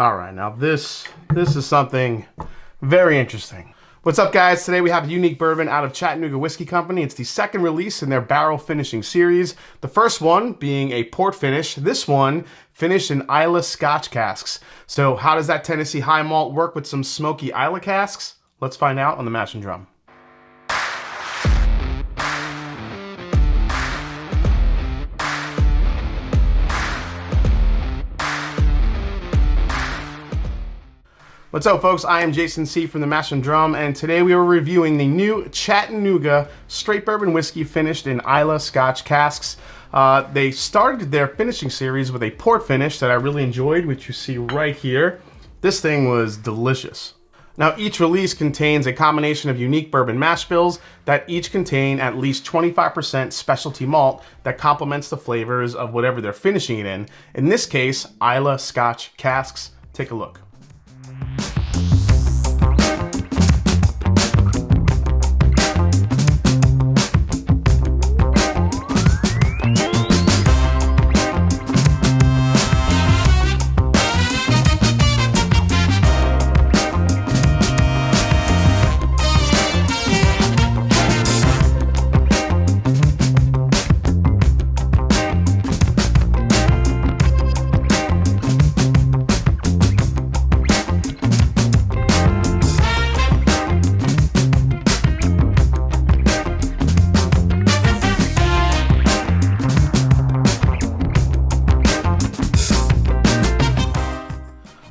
All right, now this is something very interesting. What's up, guys? Today we have a unique bourbon out of Chattanooga Whiskey Company. It's the second release in their barrel finishing series. The first one being a port finish. This one finished in Islay Scotch casks. So how does that Tennessee High Malt work with some smoky Islay casks? Let's find out on the Mash and Drum. What's up, folks? I am Jason C. from the Mash and Drum, and today we are reviewing the new Chattanooga straight bourbon whiskey finished in Islay Scotch casks. They started their finishing series with a port finish that I really enjoyed, which you see right here. This thing was delicious. Now, each release contains a combination of unique bourbon mash bills that each contain at least 25% specialty malt that complements the flavors of whatever they're finishing it in. In this case, Islay Scotch casks. Take a look.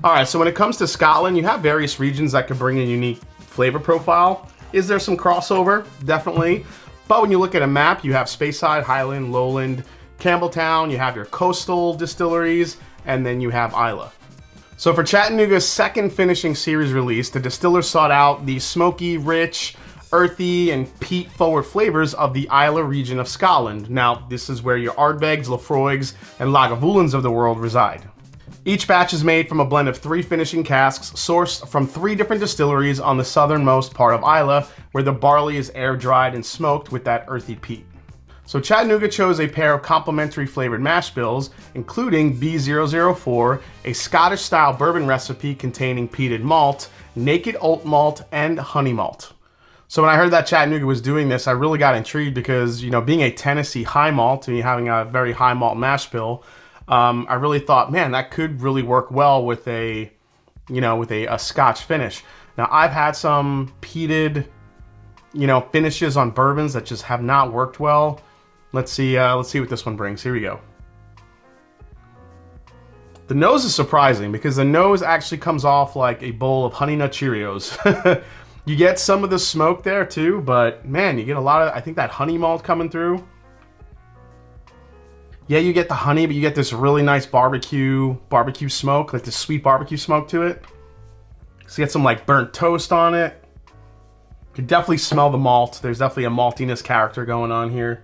All right, so when it comes to Scotland, you have various regions that could bring a unique flavor profile. Is there some crossover? Definitely. But when you look at a map, you have Speyside, Highland, Lowland, Campbelltown, you have your coastal distilleries, and then you have Islay. So for Chattanooga's second finishing series release, the distillers sought out the smoky, rich, earthy, and peat-forward flavors of the Islay region of Scotland. Now, this is where your Ardbegs, Laphroaigs, and Lagavulins of the world reside. Each batch is made from a blend of 3 finishing casks sourced from 3 different distilleries on the southernmost part of Islay, where the barley is air-dried and smoked with that earthy peat. So Chattanooga chose a pair of complementary flavored mash bills, including B004, a Scottish-style bourbon recipe containing peated malt, naked oat malt, and honey malt. So when I heard that Chattanooga was doing this, I really got intrigued because, you know, being a Tennessee High Malt and having a very high malt mash bill, I really thought, man, that could really work well with a Scotch finish. Now, I've had some peated, finishes on bourbons that just have not worked well. Let's see what this one brings. Here we go. The nose is surprising because the nose actually comes off like a bowl of Honey Nut Cheerios. You get some of the smoke there too, but man, you get a lot of, I think, that honey malt coming through. Yeah, you get the honey, but you get this really nice barbecue smoke, like this sweet barbecue smoke to it. So you get some like burnt toast on it. You can definitely smell the malt. There's definitely a maltiness character going on here.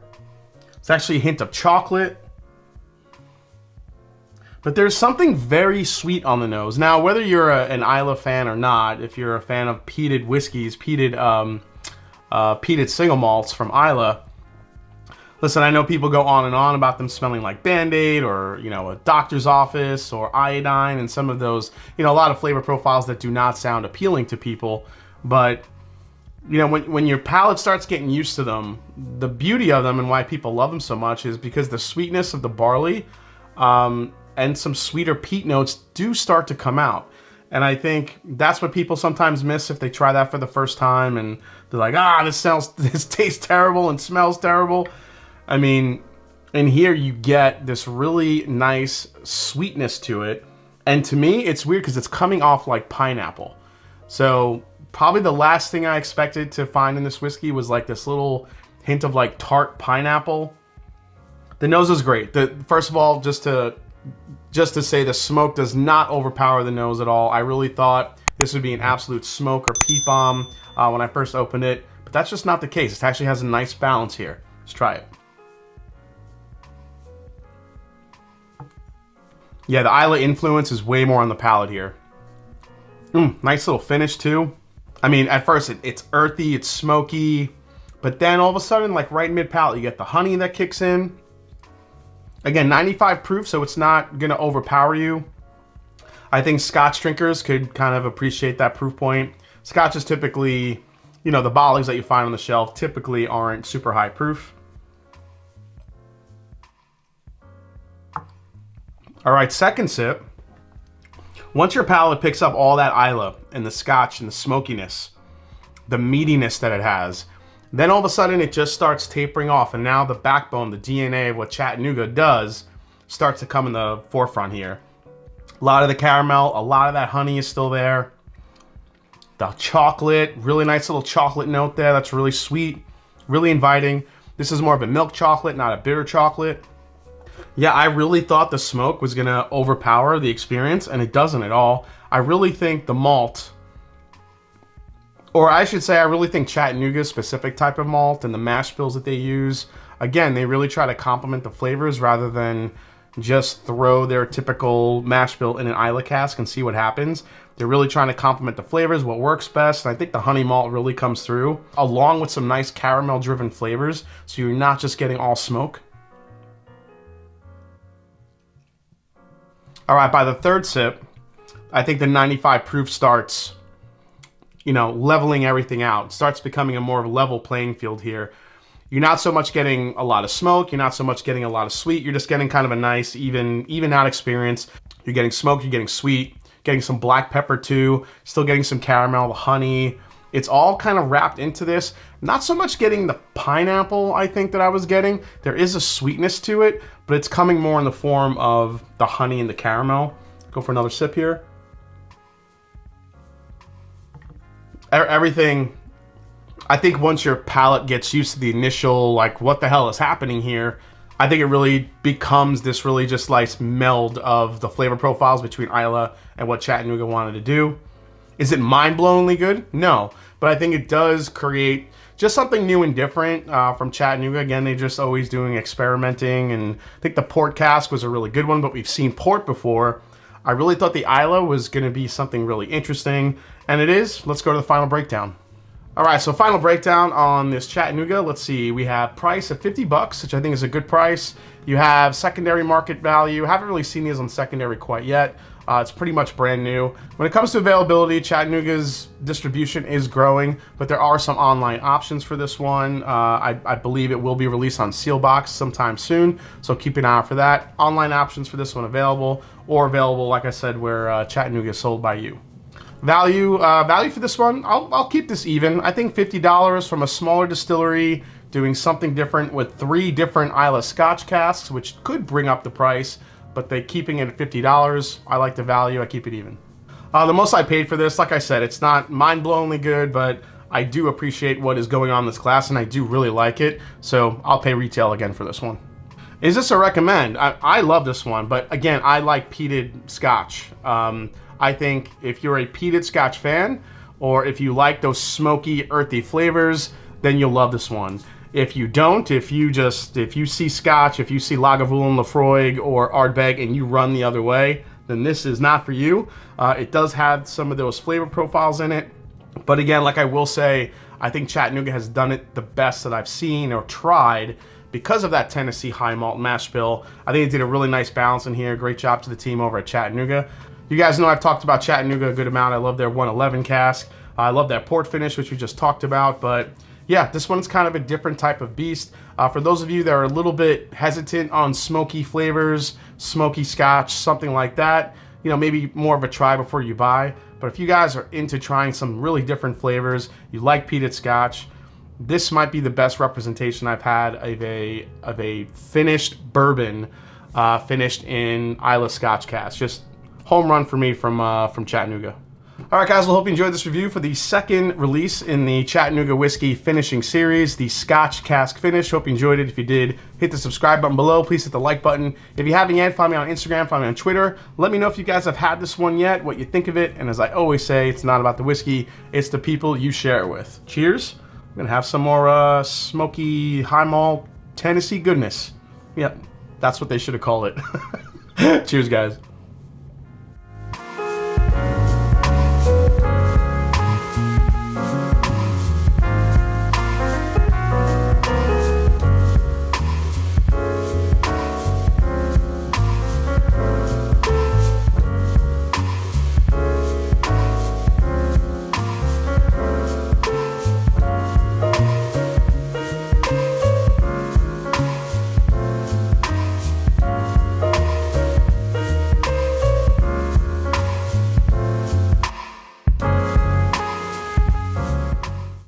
It's actually a hint of chocolate. But there's something very sweet on the nose. Now, whether you're an Islay fan or not, if you're a fan of peated whiskeys, peated single malts from Islay, listen, I know people go on and on about them smelling like Band-Aid or, a doctor's office or iodine and some of those, a lot of flavor profiles that do not sound appealing to people. But, when your palate starts getting used to them, the beauty of them and why people love them so much is because the sweetness of the barley and some sweeter peat notes do start to come out. And I think that's what people sometimes miss if they try that for the first time and they're like, this tastes terrible and smells terrible. I mean, in here you get this really nice sweetness to it. And to me, it's weird because it's coming off like pineapple. So probably the last thing I expected to find in this whiskey was like this little hint of like tart pineapple. The nose is great. First of all, just to say the smoke does not overpower the nose at all. I really thought this would be an absolute smoke or peat bomb when I first opened it. But that's just not the case. It actually has a nice balance here. Let's try it. Yeah, the Islay influence is way more on the palate here. Nice little finish too. I mean, at first it's earthy, it's smoky, but then all of a sudden, like right mid-palate, you get the honey that kicks in. Again, 95 proof, so it's not gonna overpower you. I think Scotch drinkers could kind of appreciate that proof point. Scotch is typically, you know, the bottlings that you find on the shelf typically aren't super high proof. All right, second sip. Once your palate picks up all that Islay and the Scotch and the smokiness, the meatiness that it has, then all of a sudden it just starts tapering off, and now the backbone, the DNA of what Chattanooga does starts to come in the forefront here. A lot of the caramel, a lot of that honey is still there. The chocolate, really nice little chocolate note there. That's really sweet, really inviting. This is more of a milk chocolate, not a bitter chocolate. Yeah, I really thought the smoke was gonna overpower the experience, and it doesn't at all. I really think the malt, or I should say, I really think Chattanooga's specific type of malt and the mash bills that they use, again, they really try to complement the flavors rather than just throw their typical mash bill in an Islay cask and see what happens. They're really trying to complement the flavors, what works best, and I think the honey malt really comes through, along with some nice caramel-driven flavors, so you're not just getting all smoke. All right, by the third sip, I think the 95 proof starts, you know, leveling everything out. It starts becoming a more of a level playing field here. You're not so much getting a lot of smoke, you're not so much getting a lot of sweet, you're just getting kind of a nice, even out experience. You're getting smoke, you're getting sweet, getting some black pepper too, still getting some caramel, the honey. It's all kind of wrapped into this. Not so much getting the pineapple, I think, that I was getting. There is a sweetness to it, but it's coming more in the form of the honey and the caramel. Go for another sip here. Everything, I think once your palate gets used to the initial, like, what the hell is happening here, I think it really becomes this really just nice meld of the flavor profiles between Islay and what Chattanooga wanted to do. Is it mind-blowingly good? No, but I think it does create just something new and different from Chattanooga. Again, they're just always doing experimenting, and I think the port cask was a really good one, but we've seen port before. I really thought the Islay was going to be something really interesting, and it is. Let's go to the final breakdown. All right, so final breakdown on this Chattanooga. Let's see, we have price at $50, which I think is a good price. You have secondary market value. Haven't really seen these on secondary quite yet. It's pretty much brand new. When it comes to availability, Chattanooga's distribution is growing, but there are some online options for this one. I believe it will be released on Sealbox sometime soon, so keep an eye out for that. Online options for this one available, or available, like I said, where Chattanooga is sold by you. Value for this one, I'll keep this even. I think $50 from a smaller distillery doing something different with 3 different Islay Scotch casks, which could bring up the price, but they keeping it at $50. I like the value, I keep it even. The most I paid for this, like I said, it's not mind-blowingly good, but I do appreciate what is going on in this class, and I do really like it, so I'll pay retail again for this one. Is this a recommend? I love this one, but again, I like peated Scotch. I think if you're a peated Scotch fan, or if you like those smoky, earthy flavors, then you'll love this one. If you don't, if you see Scotch, if you see Lagavulin, Laphroaig, or Ardbeg and you run the other way, then this is not for you. It does have some of those flavor profiles in it. But again, like I will say, I think Chattanooga has done it the best that I've seen or tried because of that Tennessee High Malt mash bill. I think it did a really nice balance in here. Great job to the team over at Chattanooga. You guys know I've talked about Chattanooga a good amount. I love their 111 cask. I love that port finish, which we just talked about. But yeah, this one's kind of a different type of beast. For those of you that are a little bit hesitant on smoky flavors, smoky Scotch, something like that, you know, maybe more of a try before you buy. But if you guys are into trying some really different flavors, you like peated Scotch, this might be the best representation I've had of a finished bourbon finished in Islay Scotch cask. Just home run for me from Chattanooga. All right, guys, well, hope you enjoyed this review for the second release in the Chattanooga Whiskey finishing series, the Scotch Cask Finish. Hope you enjoyed it. If you did, hit the subscribe button below. Please hit the like button. If you haven't yet, find me on Instagram, find me on Twitter. Let me know if you guys have had this one yet, what you think of it. And as I always say, it's not about the whiskey, it's the people you share it with. Cheers. I'm going to have some more smoky high malt Tennessee goodness. Yep, that's what they should have called it. Cheers, guys.